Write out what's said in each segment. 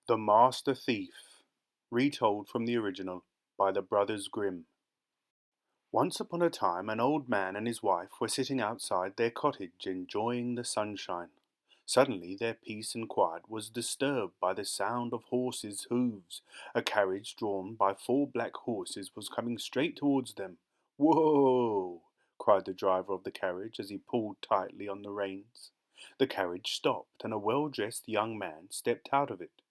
The Master Thief, retold from the original by the Brothers Grimm. Once upon a time an old man and his wife were sitting outside their cottage enjoying the sunshine. Suddenly their peace and quiet was disturbed by the sound of horses' hoofs. A carriage drawn by 4 black horses was coming straight towards them. "Whoa!" cried the driver of the carriage as he pulled tightly on the reins. The carriage stopped and a well-dressed young man stepped out of it.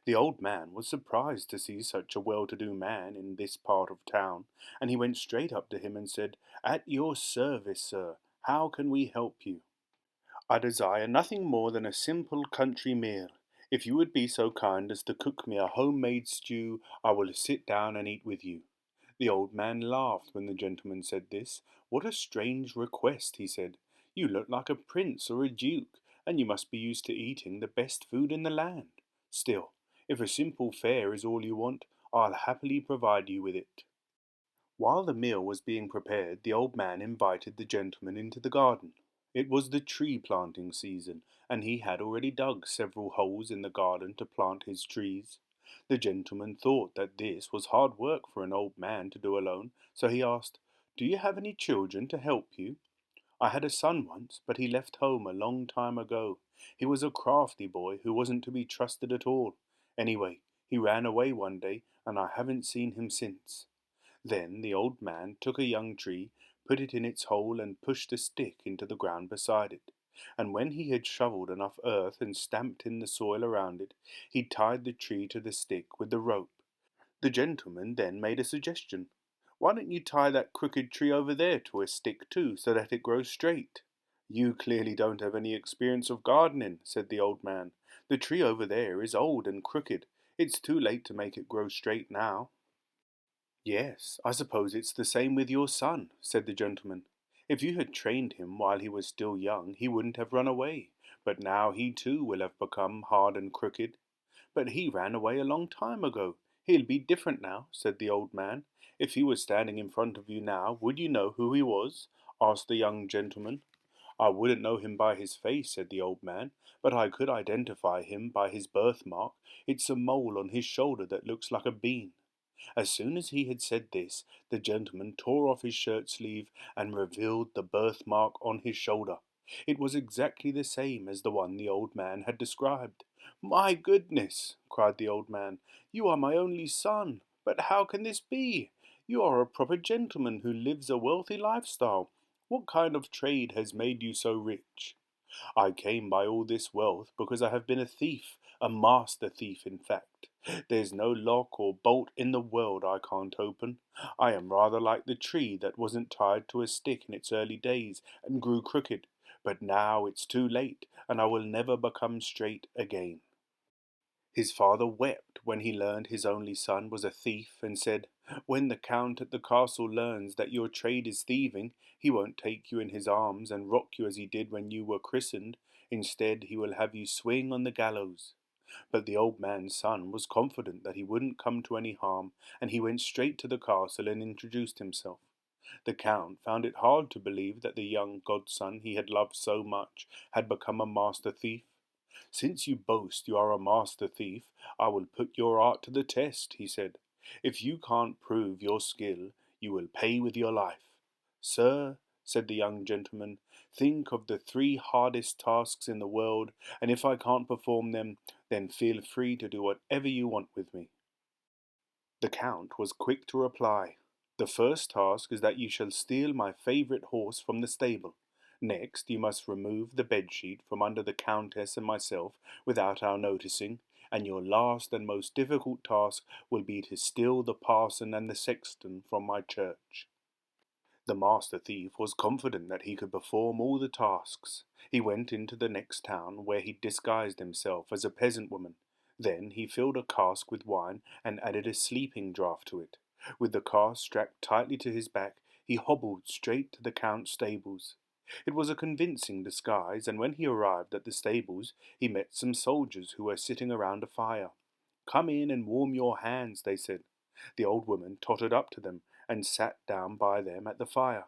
The old man was surprised to see such a well-to-do man in this part of town, and he went straight up to him and said, "At your service, sir. How can we help you?" "I desire nothing more than a simple country meal. If you would be so kind as to cook me a homemade stew, I will sit down and eat with you." The old man laughed when the gentleman said this. "What a strange request," he said. "You look like a prince or a duke, and you must be used to eating the best food in the land. Still, if a simple fare is all you want, I'll happily provide you with it." While the meal was being prepared, the old man invited the gentleman into the garden. It was the tree planting season, and he had already dug several holes in the garden to plant his trees. The gentleman thought that this was hard work for an old man to do alone, so he asked, "Do you have any children to help you?" "I had a son once, but he left home a long time ago. He was a crafty boy who wasn't to be trusted at all. Anyway, he ran away one day, and I haven't seen him since." Then the old man took a young tree, put it in its hole and pushed a stick into the ground beside it. And when he had shoveled enough earth and stamped in the soil around it, he tied the tree to the stick with the rope. The gentleman then made a suggestion. "Why don't you tie that crooked tree over there to a stick too, so that it grows straight?" "You clearly don't have any experience of gardening," said the old man. "The tree over there is old and crooked. It's too late to make it grow straight now." "Yes, I suppose it's the same with your son," said the gentleman. "If you had trained him while he was still young, he wouldn't have run away. But now he too will have become hard and crooked." "But he ran away a long time ago. He'll be different now," said the old man. "If he was standing in front of you now, would you know who he was?" asked the young gentleman. "I wouldn't know him by his face," said the old man, "but I could identify him by his birthmark. It's a mole on his shoulder that looks like a bean." As soon as he had said this, the gentleman tore off his shirt sleeve and revealed the birthmark on his shoulder. It was exactly the same as the one the old man had described. "My goodness!" cried the old man. "You are my only son. But how can this be? You are a proper gentleman who lives a wealthy lifestyle. What kind of trade has made you so rich?" "I came by all this wealth because I have been a thief, a master thief, in fact. There's no lock or bolt in the world I can't open. I am rather like the tree that wasn't tied to a stick in its early days and grew crooked, but now it's too late, and I will never become straight again." His father wept when he learned his only son was a thief, and said, "When the count at the castle learns that your trade is thieving, he won't take you in his arms and rock you as he did when you were christened. Instead, he will have you swing on the gallows." But the old man's son was confident that he wouldn't come to any harm, and he went straight to the castle and introduced himself. The count found it hard to believe that the young godson he had loved so much had become a master thief. "Since you boast you are a master thief, I will put your art to the test," he said. "If you can't prove your skill, you will pay with your life." "Sir," said the young gentleman, "think of the 3 hardest tasks in the world, and if I can't perform them, then feel free to do whatever you want with me." The count was quick to reply. "The first task is that you shall steal my favourite horse from the stable. Next, you must remove the bedsheet from under the countess and myself without our noticing, and your last and most difficult task will be to steal the parson and the sexton from my church." The master thief was confident that he could perform all the tasks. He went into the next town, where he disguised himself as a peasant woman. Then he filled a cask with wine and added a sleeping draught to it. With the cask strapped tightly to his back, he hobbled straight to the count's stables. It was a convincing disguise, and when he arrived at the stables, he met some soldiers who were sitting around a fire. "Come in and warm your hands," they said. The old woman tottered up to them and sat down by them at the fire.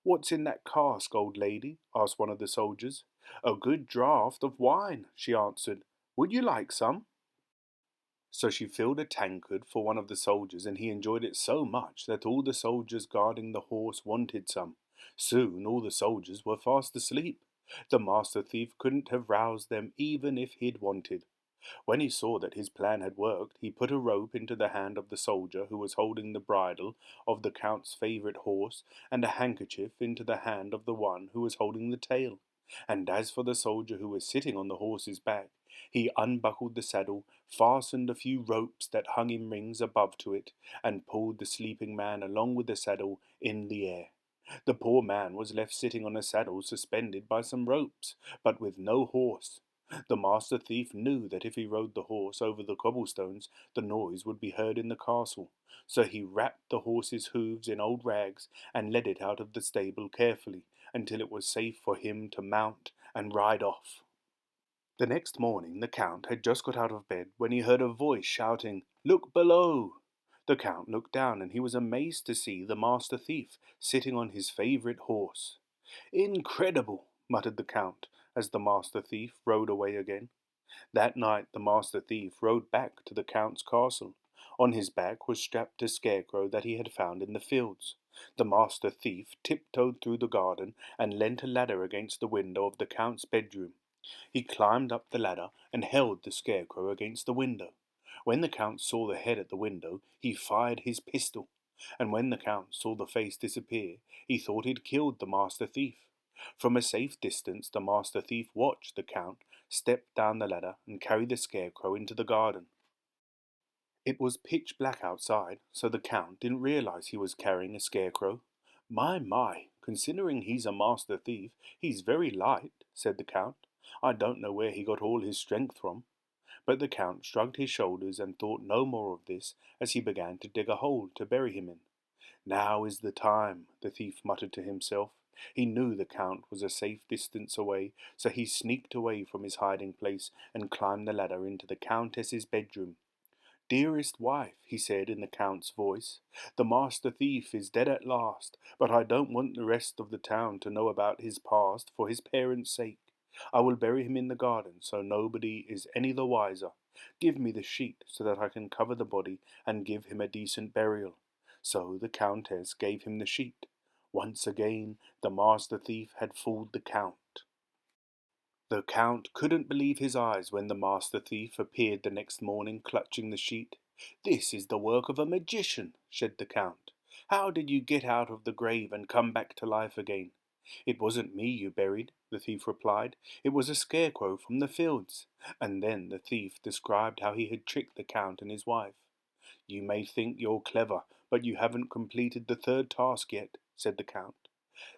"What's in that cask, old lady?" asked one of the soldiers. "A good draught of wine," she answered. "Would you like some?" So she filled a tankard for one of the soldiers, and he enjoyed it so much that all the soldiers guarding the horse wanted some. Soon all the soldiers were fast asleep. The master thief couldn't have roused them even if he'd wanted. When he saw that his plan had worked, he put a rope into the hand of the soldier who was holding the bridle of the Count's favourite horse, and a handkerchief into the hand of the one who was holding the tail. And as for the soldier who was sitting on the horse's back, he unbuckled the saddle, fastened a few ropes that hung in rings above to it, and pulled the sleeping man along with the saddle in the air. The poor man was left sitting on a saddle suspended by some ropes, but with no horse. The master thief knew that if he rode the horse over the cobblestones, the noise would be heard in the castle, so he wrapped the horse's hooves in old rags and led it out of the stable carefully until it was safe for him to mount and ride off. The next morning the Count had just got out of bed when he heard a voice shouting, "Look below!" The Count looked down, and he was amazed to see the master thief sitting on his favourite horse. "Incredible!" muttered the Count, as the master thief rode away again. That night the master thief rode back to the Count's castle. On his back was strapped a scarecrow that he had found in the fields. The master thief tiptoed through the garden and leant a ladder against the window of the Count's bedroom. He climbed up the ladder and held the scarecrow against the window. When the Count saw the head at the window, he fired his pistol, and when the Count saw the face disappear, he thought he'd killed the master thief. From a safe distance the master thief watched the Count step down the ladder and carry the scarecrow into the garden. It was pitch black outside, so the Count didn't realize he was carrying a scarecrow. My, considering he's a master thief, he's very light," said the Count. "I don't know where he got all his strength from." But the Count shrugged his shoulders and thought no more of this as he began to dig a hole to bury him in. "Now is the time," the thief muttered to himself. He knew the Count was a safe distance away, so he sneaked away from his hiding place and climbed the ladder into the Countess's bedroom. "Dearest wife," he said in the Count's voice, "the master thief is dead at last, but I don't want the rest of the town to know about his past for his parents' sake. I will bury him in the garden so nobody is any the wiser. Give me the sheet so that I can cover the body and give him a decent burial." So the Countess gave him the sheet. Once again the master thief had fooled the Count. The Count couldn't believe his eyes when the master thief appeared the next morning clutching the sheet. "This is the work of a magician," said the Count. "How did you get out of the grave and come back to life again?" "It wasn't me you buried," the thief replied. "It was a scarecrow from the fields." And then the thief described how he had tricked the Count and his wife. "You may think you're clever, but you haven't completed the third task yet," said the Count.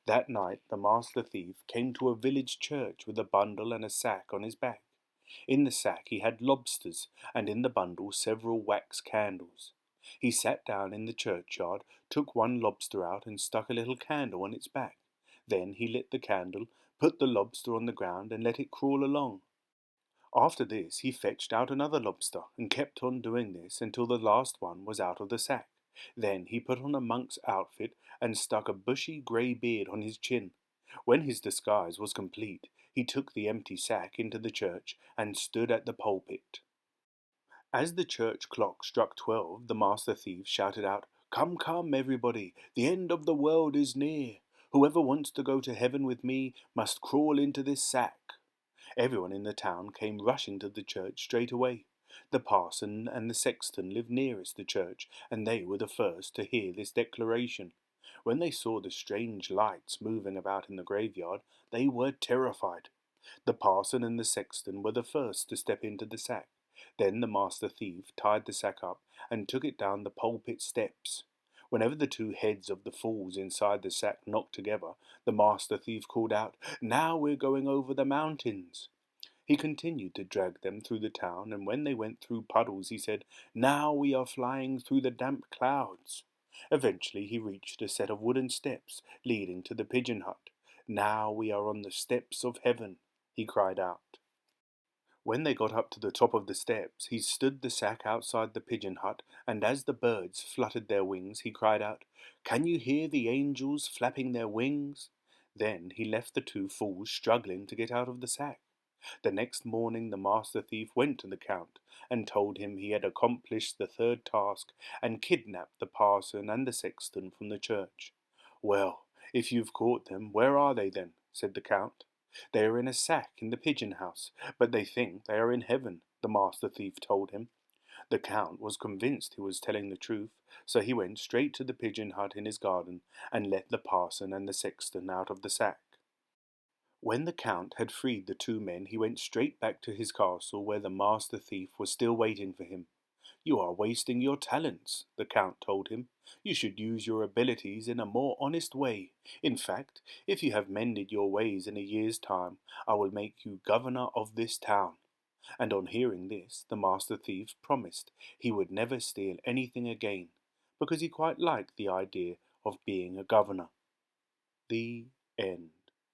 That night the master thief came to a village church with a bundle and a sack on his back. In the sack he had lobsters, and in the bundle several wax candles. He sat down in the churchyard, took one lobster out and stuck a little candle on its back. Then he lit the candle, put the lobster on the ground and let it crawl along. After this he fetched out another lobster and kept on doing this until the last one was out of the sack. Then he put on a monk's outfit and stuck a bushy grey beard on his chin. When his disguise was complete, he took the empty sack into the church and stood at the pulpit. As the church clock struck 12, the master thief shouted out, "Come, come, everybody, the end of the world is near. Whoever wants to go to heaven with me must crawl into this sack." Everyone in the town came rushing to the church straight away. The parson and the sexton lived nearest the church, and they were the first to hear this declaration. When they saw the strange lights moving about in the graveyard, they were terrified. The parson and the sexton were the first to step into the sack. Then the master thief tied the sack up and took it down the pulpit steps. Whenever the two heads of the fools inside the sack knocked together, the master thief called out, "Now we're going over the mountains." He continued to drag them through the town, and when they went through puddles, he said, "Now we are flying through the damp clouds." Eventually he reached a set of wooden steps leading to the pigeon hut. "Now we are on the steps of heaven," he cried out. When they got up to the top of the steps, he stood the sack outside the pigeon hut, and as the birds fluttered their wings, he cried out, "Can you hear the angels flapping their wings?" Then he left the two fools struggling to get out of the sack. The next morning the master thief went to the Count and told him he had accomplished the third task and kidnapped the parson and the sexton from the church. "Well, if you've caught them, where are they then?" said the Count. "They are in a sack in the pigeon house, but they think they are in heaven," the master thief told him. The Count was convinced he was telling the truth, so he went straight to the pigeon hut in his garden and let the parson and the sexton out of the sack. When the Count had freed the two men, he went straight back to his castle where the master thief was still waiting for him. "You are wasting your talents," the Count told him. "You should use your abilities in a more honest way. In fact, if you have mended your ways in a year's time, I will make you governor of this town." And on hearing this, the master thief promised he would never steal anything again, because he quite liked the idea of being a governor. The end.